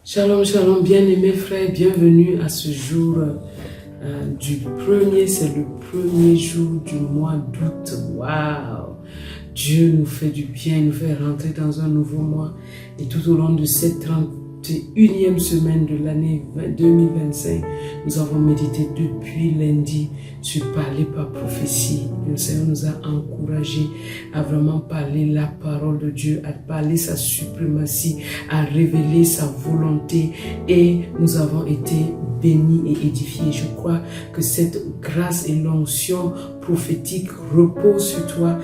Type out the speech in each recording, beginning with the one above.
Shalom, shalom, bien-aimés frères, bienvenue à ce jour c'est le premier jour du mois d'août. Waouh! Dieu nous fait du bien, nous fait rentrer dans un nouveau mois. Et tout au long de cette 31e semaine de l'année 2025, nous avons médité depuis lundi sur parler par prophétie. Le Seigneur nous a encouragés à vraiment parler la parole de Dieu, à parler sa suprématie, à révéler sa volonté, et nous avons été bénis et édifiés. Je crois que cette grâce et l'onction prophétique repose sur toi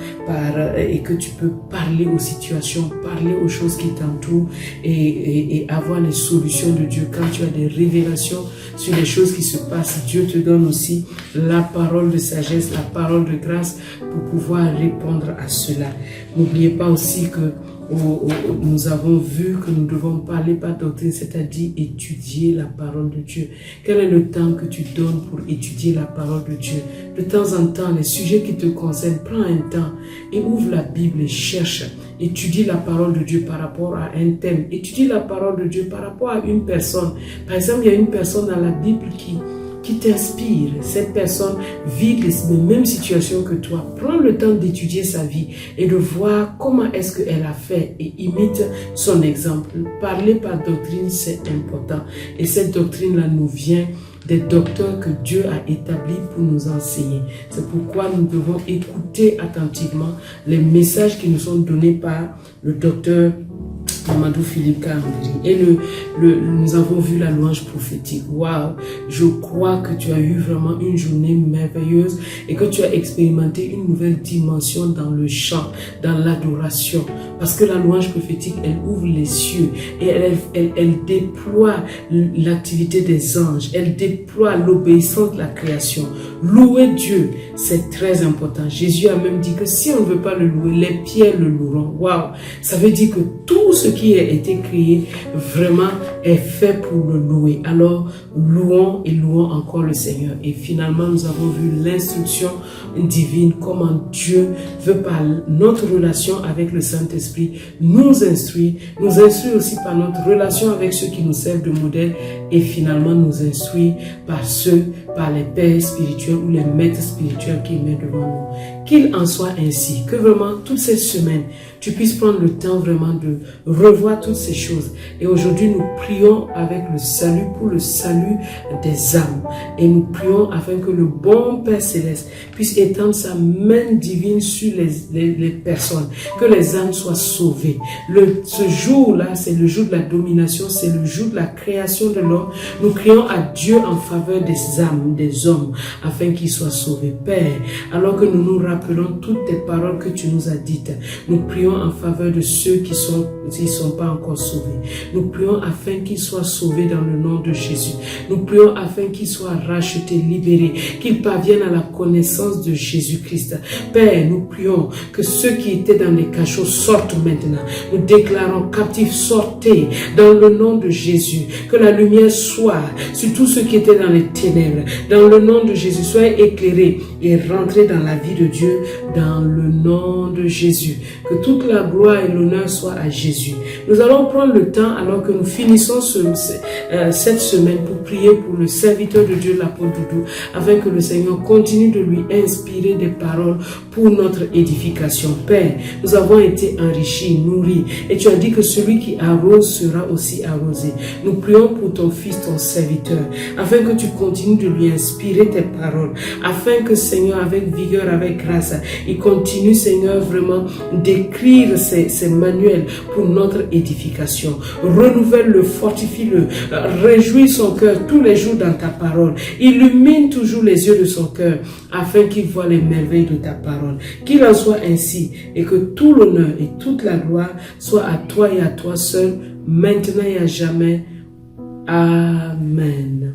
et que tu peux parler aux situations, parler aux choses qui t'entourent et avoir les solutions de Dieu. Quand tu as des révélations sur les choses qui se passent, Dieu te donne aussi la parole de sagesse, la parole de grâce pour pouvoir répondre à cela. N'oubliez pas aussi que nous avons vu que nous devons parler par doctrine, c'est-à-dire étudier la parole de Dieu. Quel est le temps que tu donnes pour étudier la parole de Dieu? De temps en temps, les sujets qui te concernent, prends un temps et ouvre la Bible et cherche. Étudie la parole de Dieu par rapport à un thème. Étudie la parole de Dieu par rapport à une personne. Par exemple, il y a une personne dans la Bible qui t'inspire. Cette personne vit les mêmes situations que toi. Prends le temps d'étudier sa vie et de voir comment est-ce qu'elle a fait et imite son exemple. Parler par doctrine, c'est important. Et cette doctrine-là nous vient des docteurs que Dieu a établis pour nous enseigner. C'est pourquoi nous devons écouter attentivement les messages qui nous sont donnés par le docteur Mamadou Philippe Kambiri. Et nous avons vu la louange prophétique. Waouh! Je crois que tu as eu vraiment une journée merveilleuse et que tu as expérimenté une nouvelle dimension dans le chant, dans l'adoration. Parce que la louange prophétique, elle ouvre les cieux et elle déploie l'activité des anges. Elle déploie l'obéissance de la création. Louer Dieu, c'est très important. Jésus a même dit que si on ne veut pas le louer, les pierres le loueront. Waouh! Ça veut dire que tout ce qui a été créé vraiment est fait pour le louer. Alors, louons et louons encore le Seigneur. Et finalement, nous avons vu l'instruction divine, comment Dieu veut par notre relation avec le Saint-Esprit nous instruire aussi par notre relation avec ceux qui nous servent de modèle et finalement nous instruire par les pères spirituels ou les maîtres spirituels qui mettent devant nous. Qu'il en soit ainsi, que vraiment toute cette semaine, tu puisses prendre le temps vraiment de revoir toutes ces choses. Et aujourd'hui, nous prions avec le salut pour le salut des âmes. Et nous prions afin que le bon Père Céleste puisse étendre sa main divine sur les personnes, que les âmes soient sauvées. Ce jour-là, c'est le jour de la domination, c'est le jour de la création de l'homme. Nous crions à Dieu en faveur des âmes, des hommes, afin qu'ils soient sauvés. Père, alors que nous nous rappelons toutes tes paroles que tu nous as dites, nous prions en faveur de ceux qui ne sont pas encore sauvés. Nous prions afin qu'ils soient sauvés dans le nom de Jésus. Nous prions afin qu'ils soient rachetés, libérés, qu'ils parviennent à la connaissance de Jésus-Christ. Père, nous prions que ceux qui étaient dans les cachots sortent maintenant. Nous déclarons captifs, sortez dans le nom de Jésus. Que la lumière soit sur tous ceux qui étaient dans les ténèbres. Dans le nom de Jésus, soyez éclairés et rentrez dans la vie de Dieu dans le nom de Jésus. Que toute la gloire et l'honneur soient à Jésus. Nous allons prendre le temps, alors que nous finissons cette semaine, pour prier pour le serviteur de Dieu, l'apôtre Doudou, afin que le Seigneur continue de lui inspirer des paroles pour notre édification. Père, nous avons été enrichis, nourris, et tu as dit que celui qui arrose sera aussi arrosé. Nous prions pour ton fils, ton serviteur, afin que tu continues de lui inspirer tes paroles, afin que, Seigneur, avec vigueur, avec grâce, il continue, Seigneur, vraiment d'écrire ces manuels pour notre édification. Renouvelle-le, fortifie-le, réjouis son cœur tous les jours dans ta parole. Illumine toujours les yeux de son cœur, afin qu'il voie les merveilles de ta parole. Qu'il en soit ainsi, et que tout l'honneur et toute la gloire soient à toi et à toi seul, maintenant et à jamais. Amen.